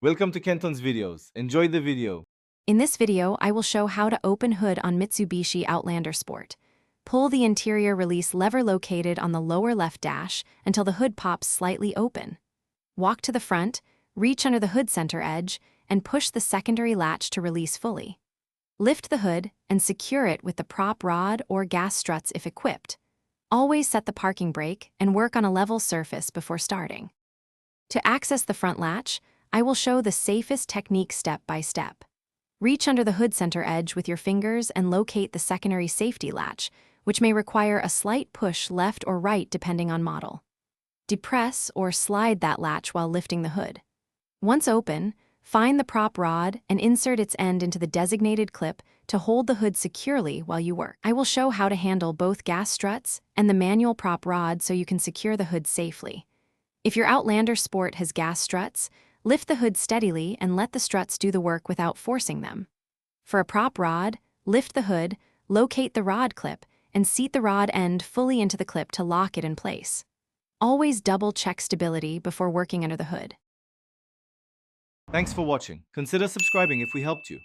Welcome to Kenton's videos. Enjoy the video. In this video, I will show how to open hood on Mitsubishi Outlander Sport. Pull the interior release lever located on the lower left dash until the hood pops slightly open. Walk to the front, reach under the hood center edge, and push the secondary latch to release fully. Lift the hood and secure it with the prop rod or gas struts if equipped. Always set the parking brake and work on a level surface before starting. To access the front latch, I will show the safest technique step by step. Reach under the hood center edge with your fingers and locate the secondary safety latch, which may require a slight push left or right depending on model. Depress or slide that latch while lifting the hood. Once open, find the prop rod and insert its end into the designated clip to hold the hood securely while you work. I will show how to handle both gas struts and the manual prop rod so you can secure the hood safely. If your Outlander Sport has gas struts, lift the hood steadily and let the struts do the work without forcing them. For a prop rod, lift the hood, locate the rod clip, and seat the rod end fully into the clip to lock it in place. Always double-check stability before working under the hood. Thanks for watching. Consider subscribing if we helped you.